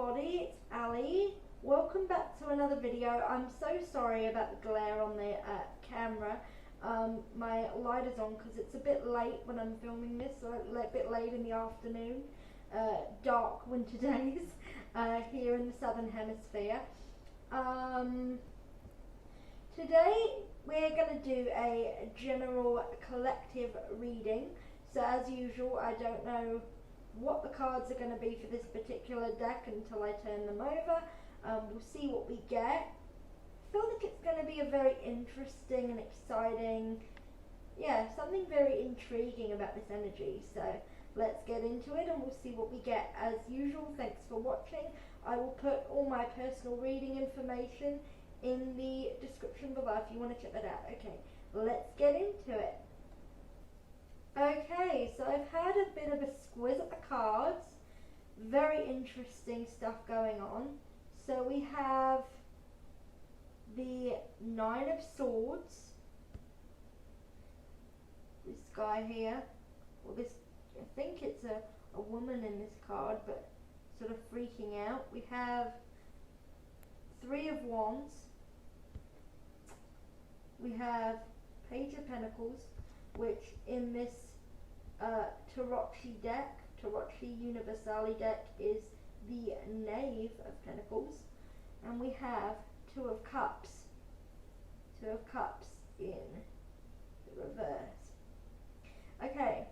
everybody, it's Ali. Welcome back to another video. I'm so sorry about the glare on the camera. My light is on because it's a bit late when I'm filming this, so a bit late in the afternoon, dark winter days here in the southern hemisphere. Today we're going to do a general collective reading. So as usual, I don't know what the cards are going to be for this particular deck until I turn them over. We'll see what we get. I feel like it's going to be a very interesting and exciting, something very intriguing about this energy. So let's get into it and we'll see what we get. As usual, thanks for watching. I will put all my personal reading information in the description below if you want to check that out. Okay, let's get into it. Okay, so I've had a bit of a squiz at the cards. Very interesting stuff going on. So we have the Nine of Swords. This guy here, or this, I think it's a woman in this card, but sort of freaking out. We have Three of Wands. We have Page of Pentacles, which in this Tarocchi deck, Tarocchi Universale deck, is the Knave of Pentacles, and we have Two of Cups in the reverse. Okay,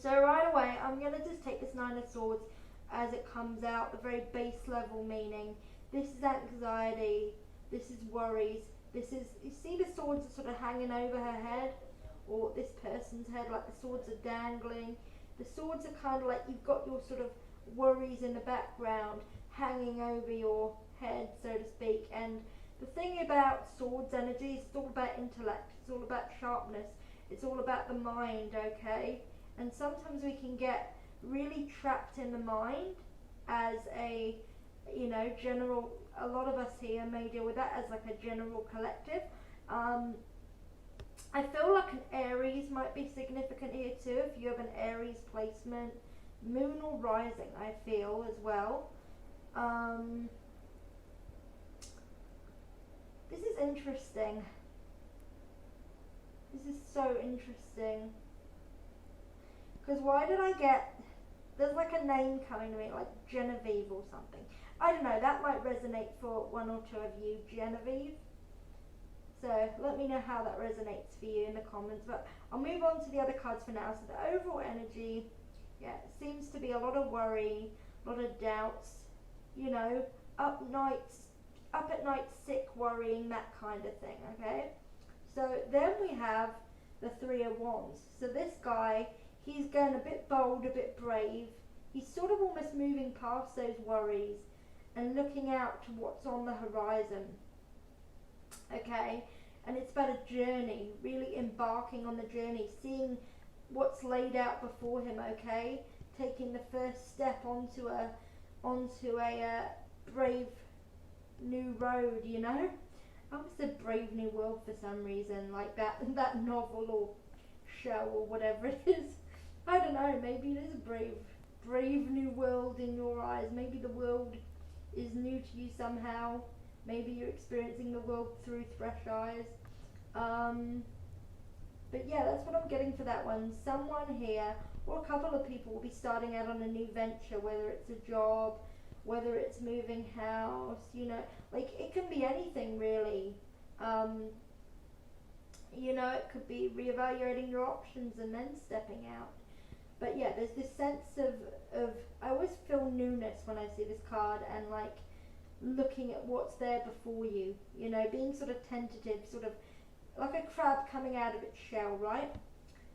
so right away I'm going to just take this Nine of Swords as it comes out, the very base level meaning. This is anxiety, this is worries, this is, you see the swords are sort of hanging over her head, or this person's head, like the swords are dangling. The swords are kind of like you've got your sort of worries in the background hanging over your head, so to speak. And the thing about swords energy is it's all about intellect, it's all about sharpness, it's all about the mind, okay? And sometimes we can get really trapped in the mind as a, general, a lot of us here may deal with that as like a general collective. I feel like an Aries might be significant here too, if you have an Aries placement. Moon or rising, I feel, as well. This is interesting. This is so interesting. Because why did I get, there's like a name coming to me, like Genevieve or something. I don't know, that might resonate for one or two of you, Genevieve. So let me know how that resonates for you in the comments. But I'll move on to the other cards for now. So the overall energy, seems to be a lot of worry, a lot of doubts, up at night sick, worrying, that kind of thing, okay? So then we have the Three of Wands. So this guy, he's going a bit bold, a bit brave. He's sort of almost moving past those worries and looking out to what's on the horizon. Okay, and it's about a journey, really embarking on the journey, seeing what's laid out before him, okay, taking the first step onto a brave new road, I almost said Brave New World for some reason, like that novel or show or whatever it is. I don't know, maybe it is a brave new world in your eyes. Maybe the world is new to you somehow. Maybe you're experiencing the world through fresh eyes. But yeah, that's what I'm getting for that one. Someone here, or a couple of people, will be starting out on a new venture, whether it's a job, whether it's moving house, like it can be anything really. It could be reevaluating your options and then stepping out. But yeah, there's this sense of I always feel newness when I see this card, and like looking at what's there before you, being sort of tentative, sort of like a crab coming out of its shell, right?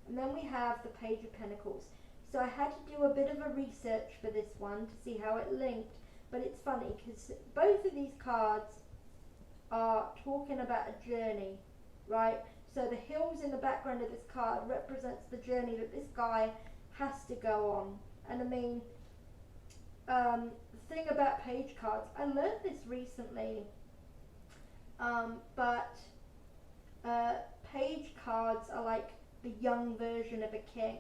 And then we have the Page of Pentacles. So I had to do a bit of a research for this one to see how it linked, but it's funny because both of these cards are talking about a journey, right? So the hills in the background of this card represents the journey that this guy has to go on. And I mean, the thing about page cards, I learned this recently, but page cards are like the young version of a king.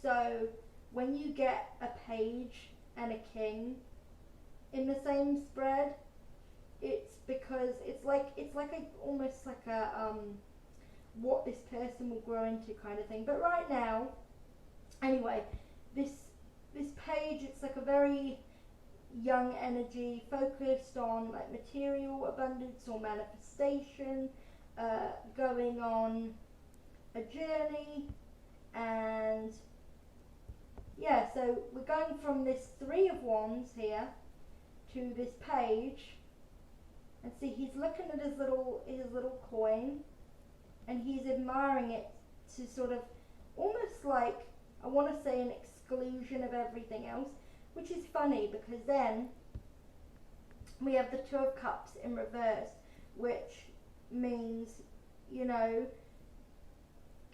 So when you get a page and a king, in the same spread, it's because it's like a almost like a what this person will grow into kind of thing. But right now, anyway, this page, it's like a very young energy focused on like material abundance or manifestation, going on a journey. And yeah, so we're going from this Three of Wands here to this page, and see, he's looking at his little coin, and he's admiring it to sort of almost like, I want to say, an exclusion of everything else, which is funny because then we have the Two of Cups in reverse, which means, you know,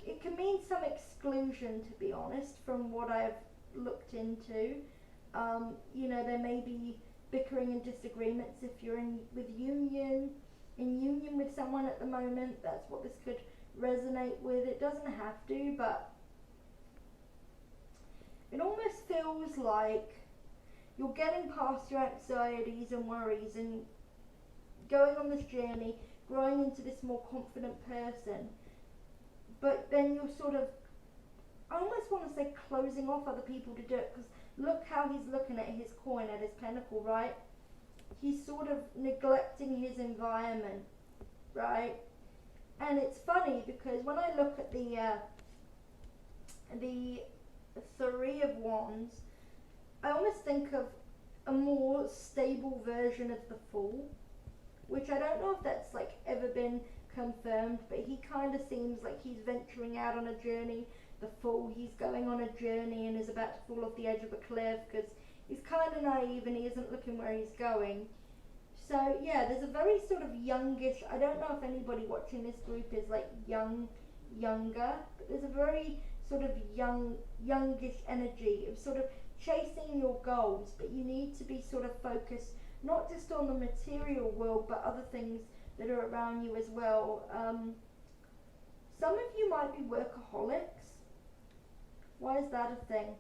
it can mean some exclusion, to be honest, from what I've looked into. You know, there may be bickering and disagreements if you're in union with someone at the moment. That's what this could resonate with. It doesn't have to, but it almost feels like you're getting past your anxieties and worries and going on this journey, growing into this more confident person. But then you're sort of, I almost want to say, closing off other people to do it, because look how he's looking at his coin, at his pentacle, right? He's sort of neglecting his environment, right? And it's funny because when I look at the Three of Wands, I almost think of a more stable version of the Fool, which I don't know if that's like ever been confirmed, but he kind of seems like he's venturing out on a journey. The Fool, he's going on a journey and is about to fall off the edge of a cliff because he's kind of naive and he isn't looking where he's going. So yeah, there's a very sort of youngish, I don't know if anybody watching this group is like younger, but there's a very sort of youngish energy of sort of chasing your goals, but you need to be sort of focused not just on the material world, but other things that are around you as well. Some of you might be workaholics. Why is that a thing?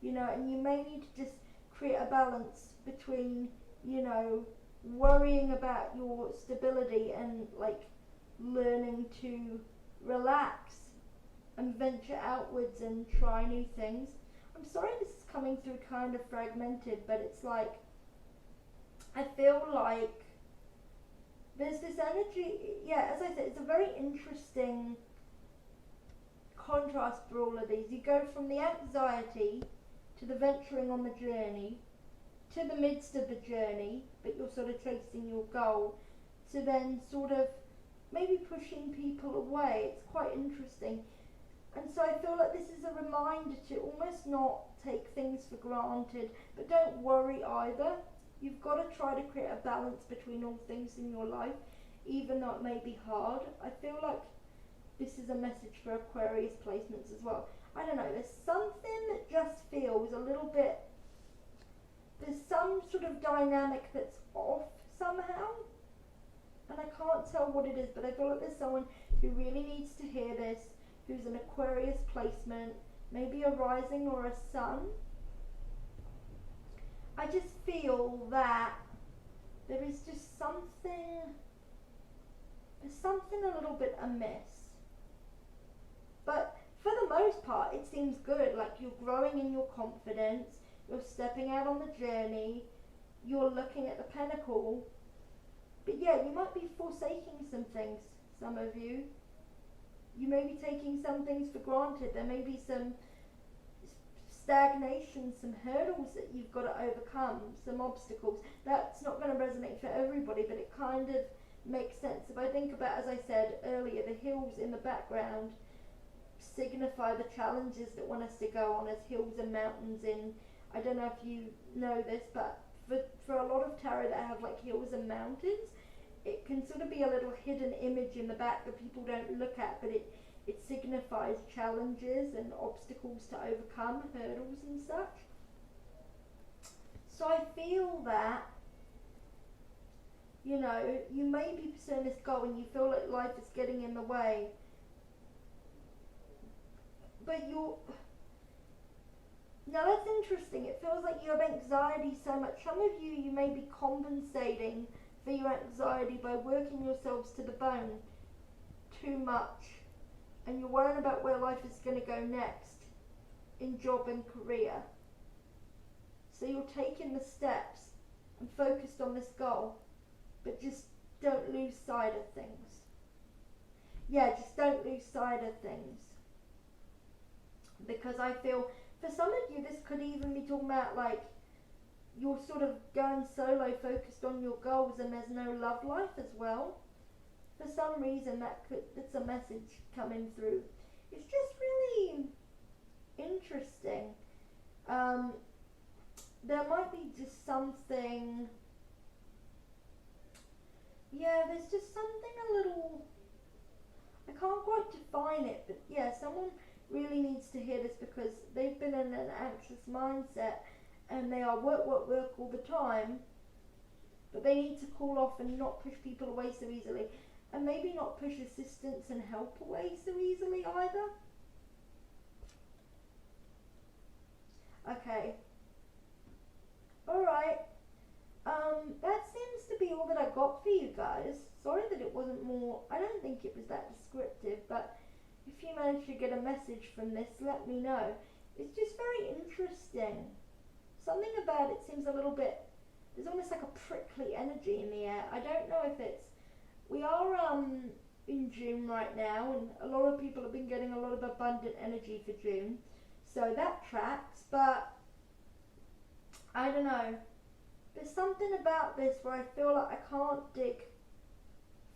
You know, and you may need to just create a balance between, you know, worrying about your stability and like learning to relax and venture outwards and try new things. I'm sorry this is coming through kind of fragmented, but it's like, I feel like there's this energy, yeah, as I said, it's a very interesting contrast for all of these. You go from the anxiety to the venturing on the journey, to the midst of the journey, but you're sort of chasing your goal, to then sort of maybe pushing people away. It's quite interesting. And so I feel like this is a reminder to almost not take things for granted, but don't worry either. You've got to try to create a balance between all things in your life, even though it may be hard. I feel like this is a message for Aquarius placements as well. I don't know, there's something that just feels a little bit, there's some sort of dynamic that's off somehow, and I can't tell what it is, but I feel like there's someone who really needs to hear this, who's an Aquarius placement, maybe a rising or a sun. I just feel that there is just something, there's something a little bit amiss. But for the most part, it seems good. Like you're growing in your confidence, you're stepping out on the journey, you're looking at the Pentacle. But yeah, you might be forsaking some things, some of you. You may be taking some things for granted. There may be some stagnation, some hurdles that you've got to overcome, some obstacles. That's not going to resonate for everybody, but it kind of makes sense. If I think about, as I said earlier, the hills in the background signify the challenges that want us to go on as hills and mountains in, I don't know if you know this, but for a lot of tarot that have like hills and mountains, it can sort of be a little hidden image in the back that people don't look at, but it signifies challenges and obstacles to overcome, hurdles and such. So I feel that, you know, you may be pursuing this goal and you feel like life is getting in the way, but Now that's interesting. It feels like you have anxiety so much. Some of you, you may be compensating for your anxiety by working yourselves to the bone too much. And you're worrying about where life is going to go next in job and career. So you're taking the steps and focused on this goal, but just don't lose sight of things. Yeah, just don't lose sight of things. Because I feel, for some of you, this could even be talking about like, you're sort of going solo, focused on your goals, and there's no love life as well. For some reason, that's a message coming through. It's just really interesting. There might be just something, yeah, there's just something a little, I can't quite define it, but yeah, someone really needs to hear this because they've been in an anxious mindset and they are work all the time, but they need to call off and not push people away so easily, and maybe not push assistance and help away so easily either. Okay. Alright. That seems to be all that I got for you guys. Sorry that it wasn't more, I don't think it was that descriptive, but if you manage to get a message from this, let me know. It's just very interesting. Something about it seems a little bit, there's almost like a prickly energy in the air. I don't know if it's, we are in June right now, and a lot of people have been getting a lot of abundant energy for June, so that tracks, but I don't know. There's something about this where I feel like I can't dig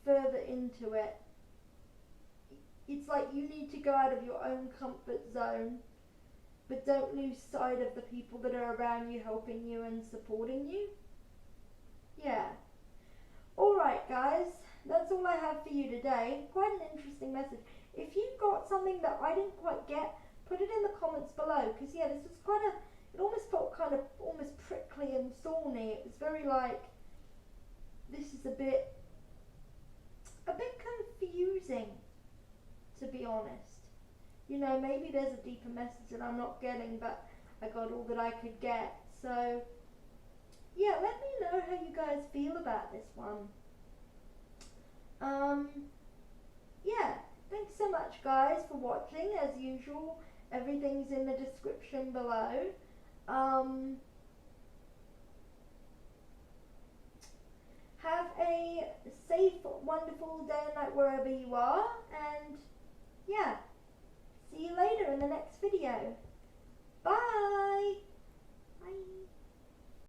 further into it. It's like you need to go out of your own comfort zone, but don't lose sight of the people that are around you, helping you and supporting you. Yeah. Alright guys, that's all I have for you today. Quite an interesting message. If you got something that I didn't quite get, put it in the comments below, because yeah, this was quite a, it almost felt kind of almost prickly and thorny. It was very like, this is a bit confusing, to be honest. You know, maybe there's a deeper message that I'm not getting, but I got all that I could get. So yeah, let me know how you guys feel about this one. Yeah, thanks so much guys for watching. As usual, everything's in the description below. Have a safe, wonderful day and night wherever you are, and yeah, see you later in the next video. Bye!